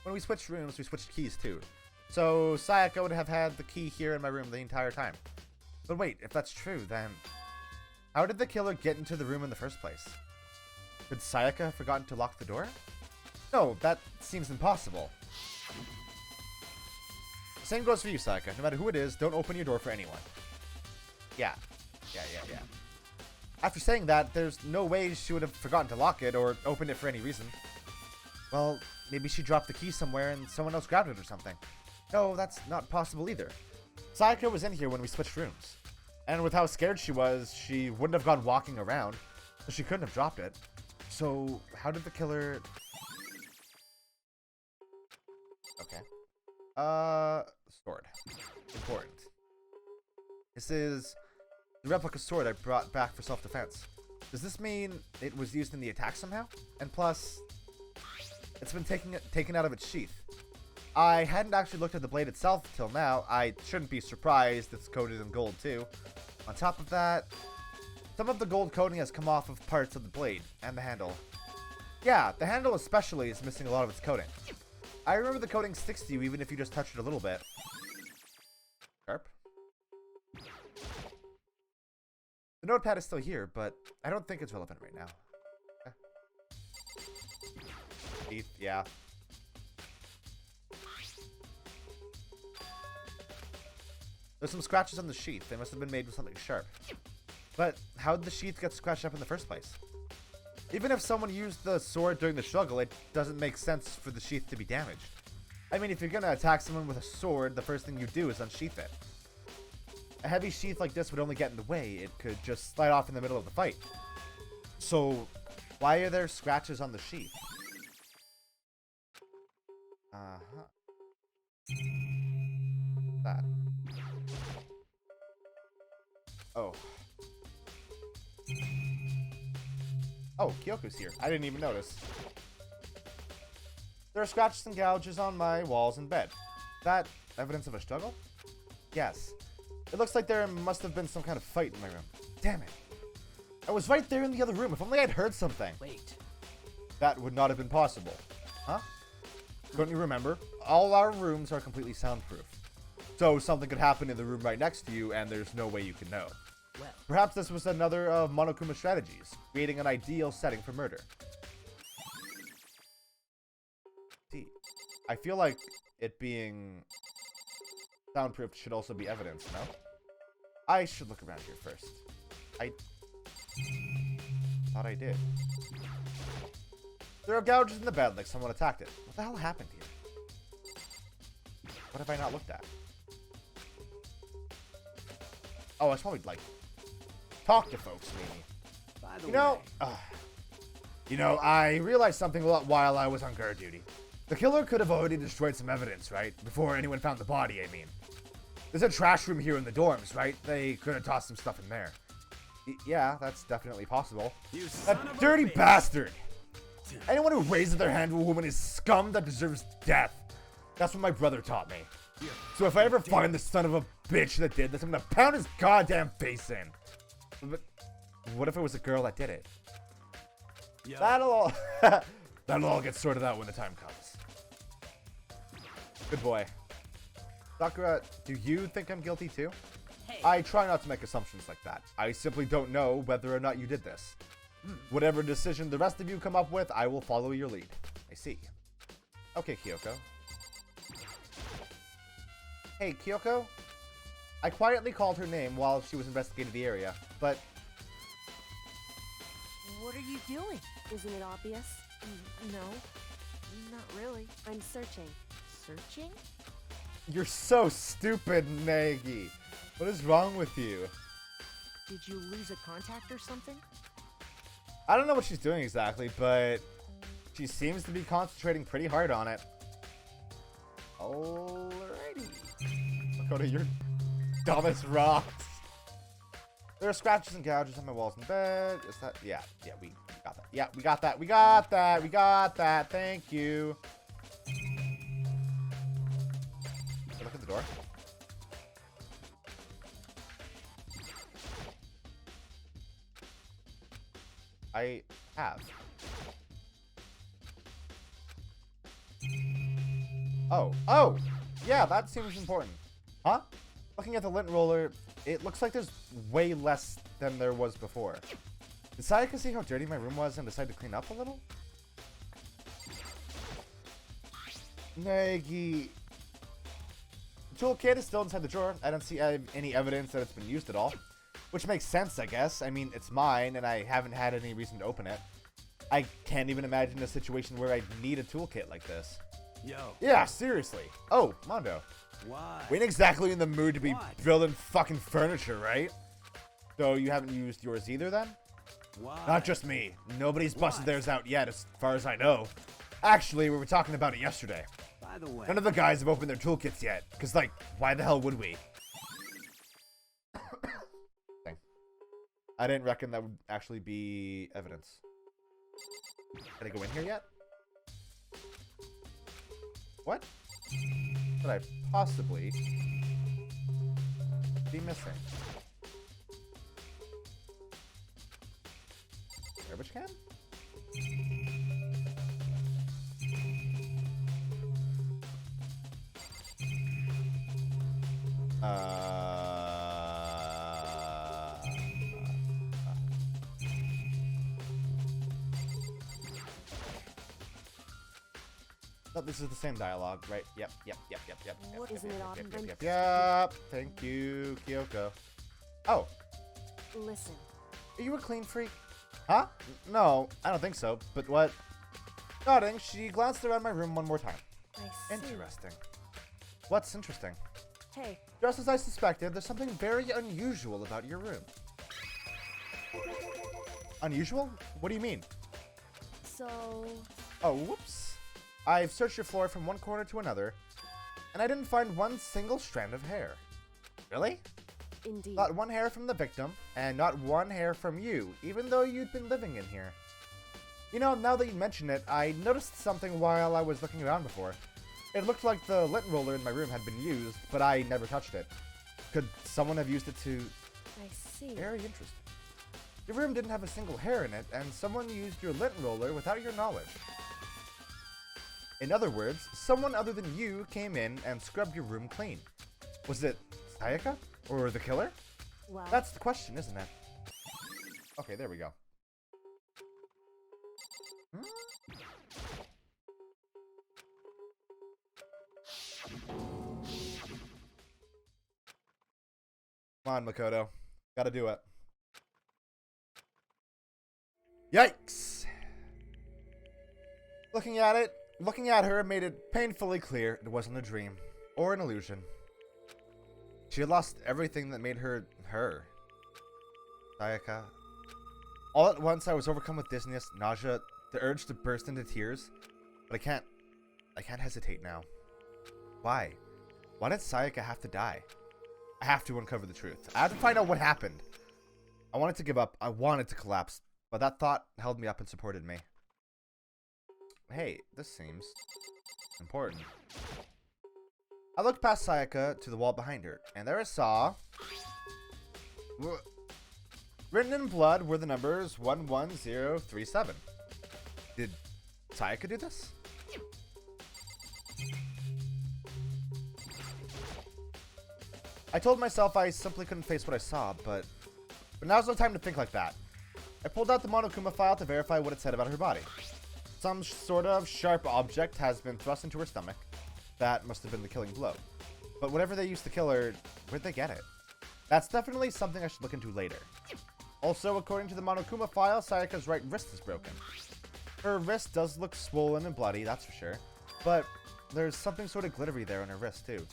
when we switched rooms, we switched keys too. So Sayaka would have had the key here in my room the entire time. But wait, if that's true, then how did the killer get into the room in the first place? Did Sayaka have forgotten to lock the door? No, that seems impossible. Same goes for you, Sayaka. No matter who it is, don't open your door for anyone. Yeah. After saying that, there's no way she would have forgotten to lock it or open it for any reason. Well, maybe she dropped the key somewhere and someone else grabbed it or something. No, that's not possible either. Sayaka was in here when we switched rooms. And with how scared she was, she wouldn't have gone walking around, so she couldn't have dropped it. So, how did the killer... Okay. Sword. Important. This is the replica sword I brought back for self-defense. Does this mean it was used in the attack somehow? And plus, it's been taken out of its sheath. I hadn't actually looked at the blade itself till now. I shouldn't be surprised it's coated in gold too. On top of that, some of the gold coating has come off of parts of the blade and the handle. Yeah, the handle especially is missing a lot of its coating. I remember the coating sticks to you even if you just touch it a little bit. Sharp. The notepad is still here, but I don't think it's relevant right now. Teeth, yeah. There's some scratches on the sheath. They must have been made with something sharp. But how did the sheath get scratched up in the first place? Even if someone used the sword during the struggle, it doesn't make sense for the sheath to be damaged. I mean, if you're gonna attack someone with a sword, the first thing you do is unsheath it. A heavy sheath like this would only get in the way. It could just slide off in the middle of the fight. So, why are there scratches on the sheath? That. Oh. Oh, Kyoko's here. I didn't even notice. There are scratches and gouges on my walls and bed. That evidence of a struggle? Yes. It looks like there must have been some kind of fight in my room. Damn it. I was right there in the other room. If only I'd heard something. Wait. That would not have been possible. Huh? Don't you remember? All our rooms are completely soundproof. So something could happen in the room right next to you and there's no way you can know. Well, Perhaps this was another of Monokuma's strategies, creating an ideal setting for murder. See, I feel like it being soundproof should also be evidence, no? I should look around here first. I thought I did. There are gouges in the bed like someone attacked it. What the hell happened here? What have I not looked at? Oh, I should probably, like, talk to folks, maybe. by the You way, know, I realized something a lot while I was on guard duty. The killer could have already destroyed some evidence, right? Before anyone found the body, I mean. There's a trash room here in the dorms, right? They could have tossed some stuff in there. Yeah, that's definitely possible. you son That of a dirty bitch. bastard! Anyone who raises their hand to a woman is scum that deserves death. That's what my brother taught me. You So if I ever find the son of a bitch that did this, I'm gonna pound his goddamn face in. But what if it was a girl that did it? yo, That'll all get sorted out when the time comes. Good boy. Sakura, do you think I'm guilty too? hey, I try not to make assumptions like that. I simply don't know whether or not you did this. Whatever decision the rest of you come up with, I will follow your lead. I see. Okay, Kyoko. Hey, Kyoko? I quietly called her name while she was investigating the area, but What are you doing? Isn't it obvious? No, not really. I'm searching. Searching? you're so stupid, Nagi. What is wrong with you? Did you lose a contact or something? I don't know what she's doing exactly, but she seems to be concentrating pretty hard on it. Alrighty. Dakota, you're dumb as rocks. There are scratches and gouges on my walls in bed. Is that? Yeah, we got that. Yeah, we got that. We got that. Thank you. Look at the door. I have. Oh! Yeah, that seems important. Huh? Looking at the lint roller, it looks like there's way less than there was before. Did Sayaka see how dirty my room was and decide to clean up a little? Nagi. The toolkit is still inside the drawer. I don't see any evidence that it's been used at all. Which makes sense, I guess. I mean, it's mine, and I haven't had any reason to open it. I can't even imagine a situation where I'd need a toolkit like this. Yo. Yeah, seriously. Oh, Mondo. Why? We ain't exactly in the mood to be What? building fucking furniture, right? So you haven't used yours either, then? Why? Not just me. Nobody's busted What? theirs out yet, as far as I know. Actually, we were talking about it yesterday. By the way. None of the guys have opened their toolkits yet. Because, like, why the hell would we? Thing. I didn't reckon that would actually be evidence. Can I go in here yet? What? Could I possibly be missing? Garbage can? Oh, this is the same dialogue, right? Yep. What isn't it often? Yep. Thank you, Kyoko. Oh, Listen, are you a clean freak? Huh? No, I don't think so. But what? Nodding, she glanced around my room one more time. I see. Interesting. What's interesting? Hey, Just as I suspected, there's something very unusual about your room. Unusual? What do you mean? so Oh, whoops. I've searched your floor from one corner to another, and I didn't find one single strand of hair. Really? indeed. Not one hair from the victim, and not one hair from you, even though you'd been living in here. You know, now that you mention it, I noticed something while I was looking around before. It looked like the lint roller in my room had been used, but I never touched it. Could someone have used it to... I see. Very interesting. Your room didn't have a single hair in it, and someone used your lint roller without your knowledge. In other words, someone other than you came in and scrubbed your room clean. Was it Sayaka? Or the killer? Well, That's the question, isn't it? Okay, there we go. Hmm? Come on, Makoto. Gotta do it. Yikes! Looking at her made it painfully clear it wasn't a dream or an illusion. She had lost everything that made her her. Sayaka. All at once I was overcome with dizziness, nausea, the urge to burst into tears. But I can't hesitate now. Why? Why did Sayaka have to die? I have to uncover the truth. I have to find out what happened. I wanted to give up. I wanted to collapse. But that thought held me up and supported me. Hey, this seems important. I looked past Sayaka to the wall behind her, and there I saw... Written in blood were the numbers 11037. Did Sayaka do this? I told myself I simply couldn't face what I saw, but now's no time to think like that. I pulled out the Monokuma file to verify what it said about her body. Some sort of sharp object has been thrust into her stomach. That must have been the killing blow. But whatever they used to kill her, where'd they get it? That's definitely something I should look into later. Also, according to the Monokuma file, Sayaka's right wrist is broken. Her wrist does look swollen and bloody, that's for sure. But there's something sort of glittery there on her wrist, too.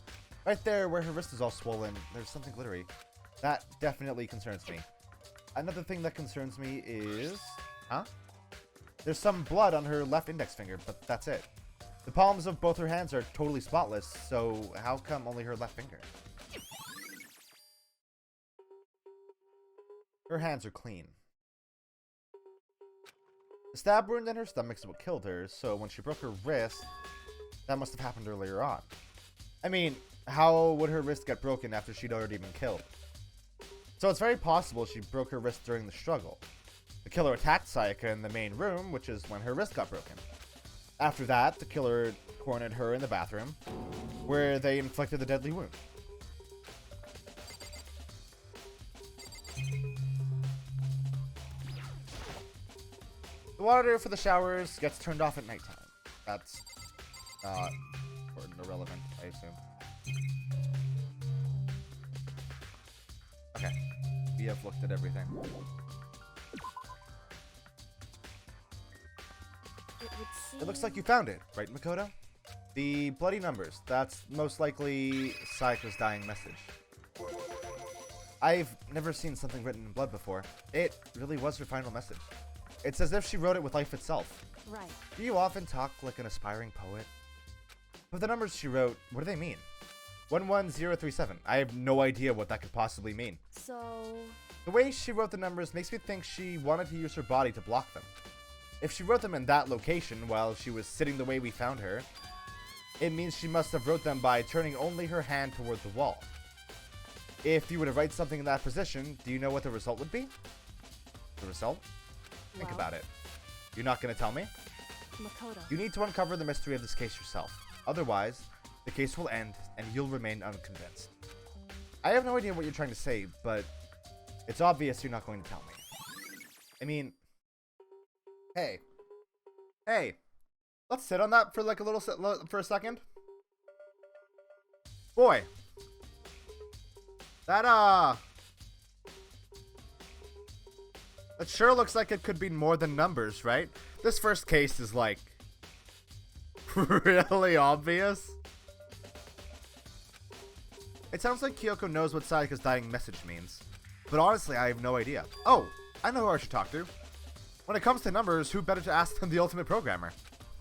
Right there, where her wrist is all swollen, there's something glittery. That definitely concerns me. Another thing that concerns me is... Huh? There's some blood on her left index finger, but that's it. The palms of both her hands are totally spotless, so how come only her left finger? Her hands are clean. The stab wound in her stomach is what killed her, so when she broke her wrist, that must have happened earlier on. I mean, how would her wrist get broken after she'd already been killed? So it's very possible she broke her wrist during the struggle. The killer attacked Sayaka in the main room, which is when her wrist got broken. After that, the killer cornered her in the bathroom, where they inflicted the deadly wound. The water for the showers gets turned off at nighttime. That's not important or relevant, I assume. Okay, we have looked at everything. It looks like you found it, right, Makoto? The bloody numbers. That's most likely Sayaka's dying message. I've never seen something written in blood before. It really was her final message. It's as if she wrote it with life itself. Right. Do you often talk like an aspiring poet? But the numbers she wrote, what do they mean? 11037. I have no idea what that could possibly mean. So... The way she wrote the numbers makes me think she wanted to use her body to block them. If she wrote them in that location while she was sitting the way we found her, it means she must have wrote them by turning only her hand toward the wall. If you were to write something in that position, do you know what the result would be? The result? Think Well. about it. You're not going to tell me? Makoto. You need to uncover the mystery of this case yourself. Otherwise, the case will end and you'll remain unconvinced. I have no idea what you're trying to say, but it's obvious you're not going to tell me. I mean, hey, let's sit on that for like a for a second. Boy, that sure looks like it could be more than numbers, right? This first case is like really obvious. It sounds like Kyoko knows what Sayaka's dying message means, but honestly, I have no idea. Oh, I know who I should talk to. When it comes to numbers, who better to ask than the ultimate programmer?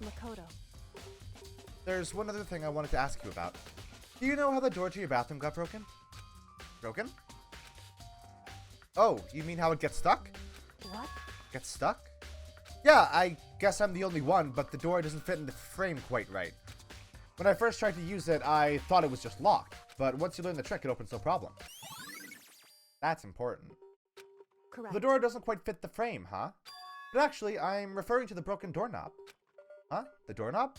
Makoto. There's one other thing I wanted to ask you about. Do you know how the door to your bathroom got broken? Broken? Oh, you mean how it gets stuck? What? Gets stuck? Yeah, I guess I'm the only one, but the door doesn't fit in the frame quite right. When I first tried to use it, I thought it was just locked, but once you learn the trick, it opens no problem. That's important. Correct. The door doesn't quite fit the frame, huh? But actually, I'm referring to the broken doorknob. Huh? The doorknob?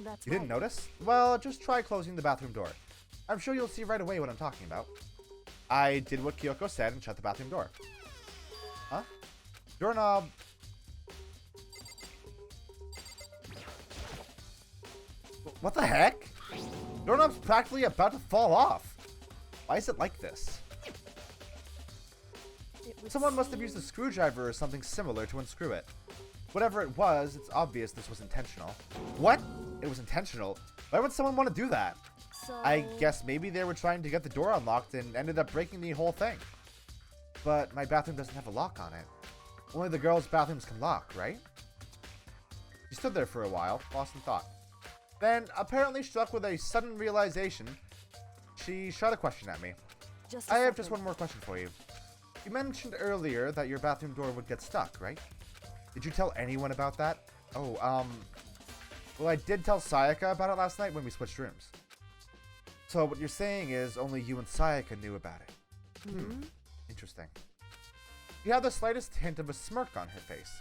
That's You didn't right. notice? Well, just try closing the bathroom door. I'm sure you'll see right away what I'm talking about. I did what Kyoko said and shut the bathroom door. Huh? Doorknob. What the heck? Doorknob's practically about to fall off. Why is it like this? It would Someone must have seem- used a screwdriver or something similar to unscrew it. Whatever it was, it's obvious this was intentional. What? It was intentional? Why would someone want to do that? So... I guess maybe they were trying to get the door unlocked and ended up breaking the whole thing. But my bathroom doesn't have a lock on it. Only the girls' bathrooms can lock, right? She stood there for a while, lost in thought. Then, apparently struck with a sudden realization, she shot a question at me. Just a I have just second. one more question for you. You mentioned earlier that your bathroom door would get stuck, right? Did you tell anyone about that? Oh, well, I did tell Sayaka about it last night when we switched rooms. So what you're saying is only you and Sayaka knew about it. Hmm? Interesting. You have the slightest hint of a smirk on her face.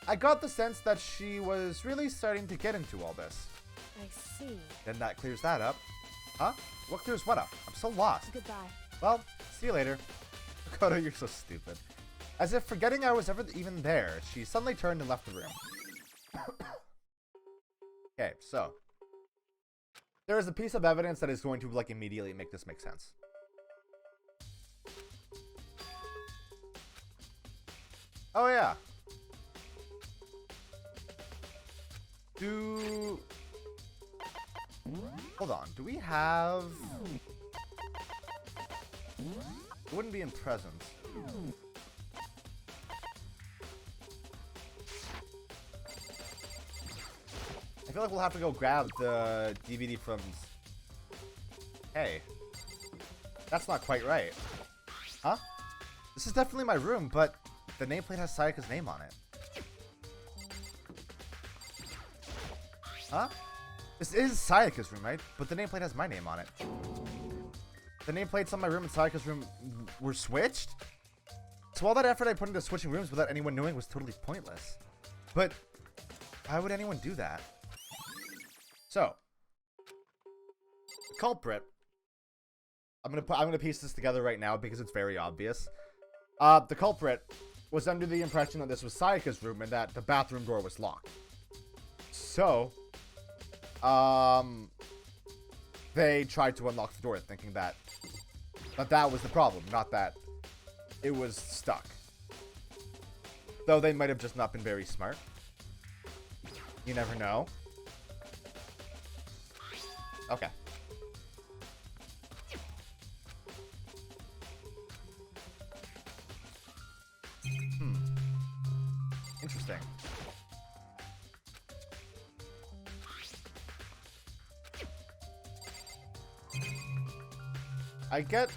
I got the sense that she was really starting to get into all this. I see. Then that clears that up. Huh? What clears what up? I'm so lost. Goodbye. Well, see you later. Makoto, you're so stupid. As if forgetting I was ever even there, she suddenly turned and left the room. Okay, so. There is a piece of evidence that is going to, like, immediately make this make sense. Oh, yeah. Hold on. Do we have... It wouldn't be in presence. I feel like we'll have to go grab the DVD from... Hey. That's not quite right. Huh? This is definitely my room, but the nameplate has Sayaka's name on it. Huh? This is Sayaka's room, right? But the nameplate has my name on it. The nameplates on my room and Sayaka's room were switched? So all that effort I put into switching rooms without anyone knowing was totally pointless. But why would anyone do that? So, the culprit. I'm gonna piece this together right now because it's very obvious. The culprit was under the impression that this was Sayaka's room and that the bathroom door was locked. So, they tried to unlock the door thinking that that was the problem, not that it was stuck. Though they might have just not been very smart. You never know. Okay. Interesting. I get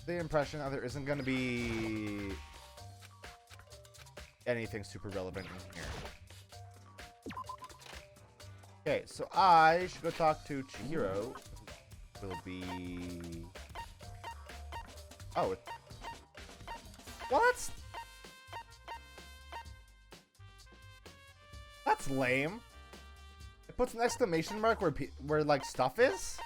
the impression that there isn't going to be anything super relevant in here. Okay, so I should go talk to Chihiro. Will be... Oh. What? That's lame. It puts an exclamation mark where like stuff is?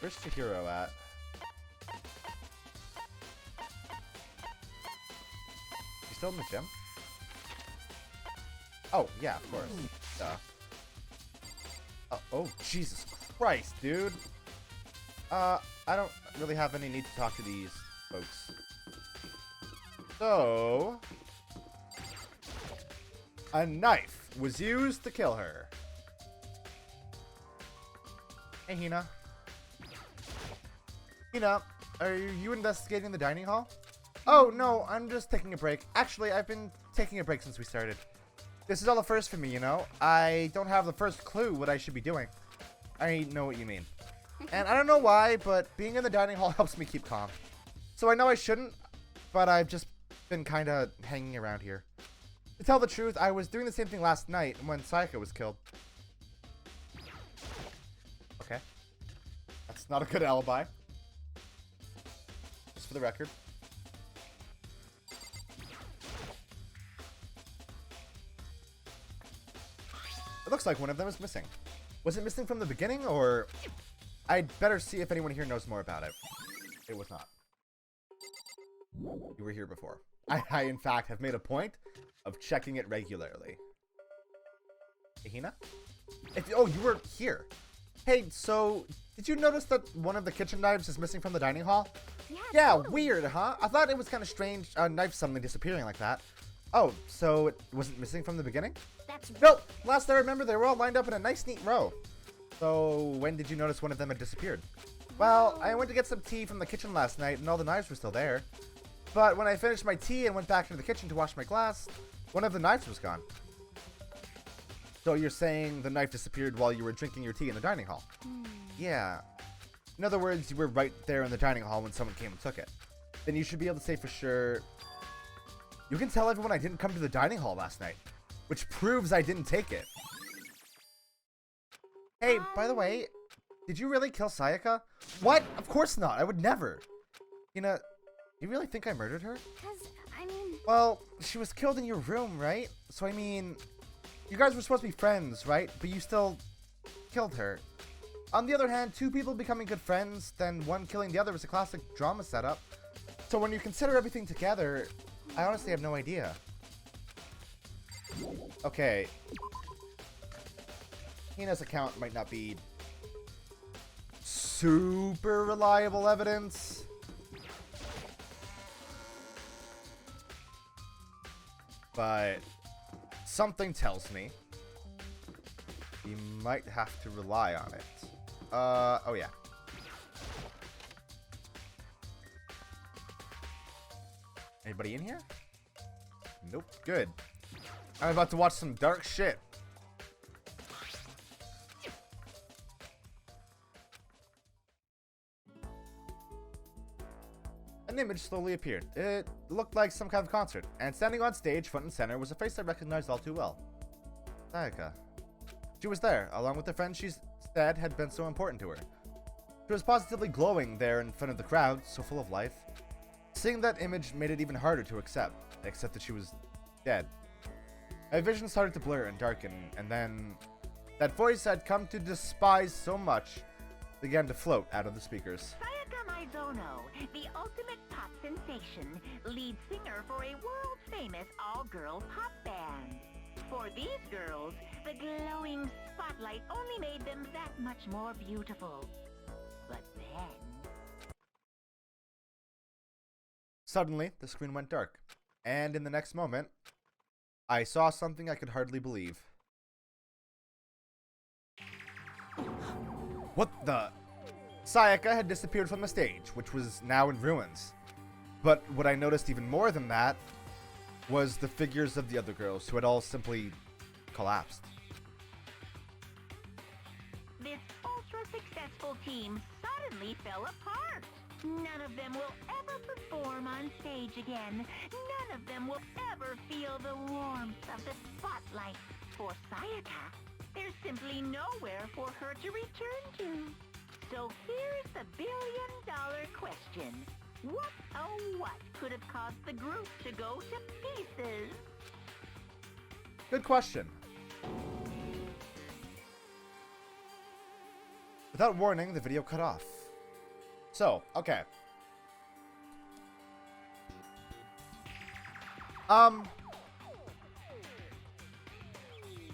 Where's Chihiro at? He's still in the gym? Oh, yeah, of course. Oh, Jesus Christ, dude. I don't really have any need to talk to these folks. So... a knife was used to kill her. Hey, Hina. Hina, are you investigating the dining hall? Oh, no, I'm just taking a break. Actually, I've been taking a break since we started. This is all the first for me, you know? I don't have the first clue what I should be doing. I know what you mean. And I don't know why, but being in the dining hall helps me keep calm. So I know I shouldn't, but I've just been kind of hanging around here. To tell the truth, I was doing the same thing last night when Sayaka was killed. Okay. That's not a good alibi. Just for the record. It looks like one of them is missing. Was it missing from the beginning, or... I'd better see if anyone here knows more about it. It was not. You were here before. I in fact, have made a point of checking it regularly. Hey, Hina? Oh, you were here. Hey, so, did you notice that one of the kitchen knives is missing from the dining hall? Yeah, totally. Weird, huh? I thought it was kind of strange, a knife suddenly disappearing like that. Oh, so it wasn't missing from the beginning? Nope. Last I remember, they were all lined up in a nice, neat row. So, when did you notice one of them had disappeared? Well, I went to get some tea from the kitchen last night, and all the knives were still there. But when I finished my tea and went back into the kitchen to wash my glass, one of the knives was gone. So you're saying the knife disappeared while you were drinking your tea in the dining hall? Yeah. In other words, you were right there in the dining hall when someone came and took it. Then you should be able to say for sure... You can tell everyone I didn't come to the dining hall last night, which proves I didn't take it. Hey, by the way, did you really kill Sayaka? What? Of course not. I would never. You really think I murdered her? Well, she was killed in your room, right? So, I mean, you guys were supposed to be friends, right? But you still killed her. On the other hand, two people becoming good friends, then one killing the other is a classic drama setup. So when you consider everything together, I honestly have no idea. Okay. Hina's account might not be super reliable evidence. But something tells me you might have to rely on it. Oh yeah. Anybody in here? Nope. Good. I'm about to watch some dark shit. An image slowly appeared. It looked like some kind of concert, and standing on stage, front and center, was a face I recognized all too well. Sayaka. She was there, along with the friend she said had been so important to her. She was positively glowing there in front of the crowd, so full of life. Seeing that image made it even harder to accept that she was dead. My vision started to blur and darken, and then that voice I'd come to despise so much began to float out of the speakers. Sayaka Mizono, the ultimate pop sensation, lead singer for a world-famous all-girl pop band. For these girls, the glowing spotlight only made them that much more beautiful. But then... Suddenly, the screen went dark, and in the next moment, I saw something I could hardly believe. What the? Sayaka had disappeared from the stage, which was now in ruins. But what I noticed even more than that was the figures of the other girls, who had all simply collapsed. This ultra-successful team suddenly fell apart. None of them will ever perform on stage again. None of them will ever feel the warmth of the spotlight. For Sayaka, there's simply nowhere for her to return to. So here's the billion-dollar question. What, oh what, could have caused the group to go to pieces? Good question. Without warning, the video cut off. So, okay.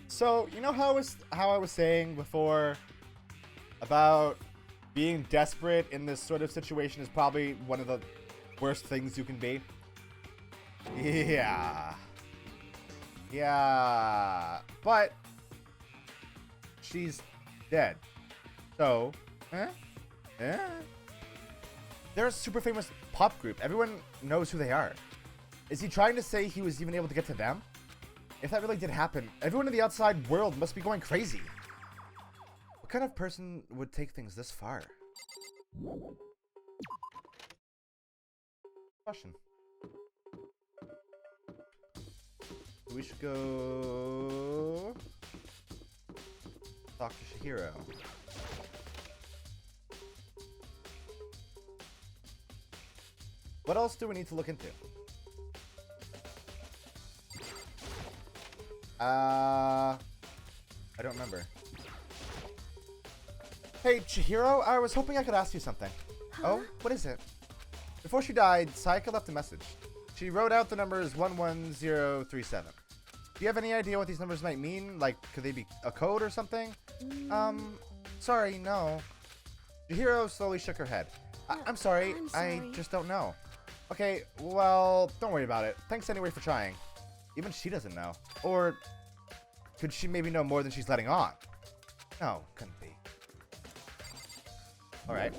So, you know how I was saying before about being desperate in this sort of situation is probably one of the worst things you can be? Yeah. Yeah. But she's dead. So, they're a super famous pop group. Everyone knows who they are. Is he trying to say he was even able to get to them? If that really did happen, everyone in the outside world must be going crazy. What kind of person would take things this far? Question. We should go talk to Chihiro. What else do we need to look into? I don't remember. Hey, Chihiro, I was hoping I could ask you something. Huh? Oh, what is it? Before she died, Sayaka left a message. She wrote out the numbers 11037. Do you have any idea what these numbers might mean? Like, could they be a code or something? Sorry, no. Chihiro slowly shook her head. I'm sorry, I'm sorry. I just don't know. Okay, well, don't worry about it. Thanks anyway for trying. Even she doesn't know. Or could she maybe know more than she's letting on? No, couldn't be. Alright.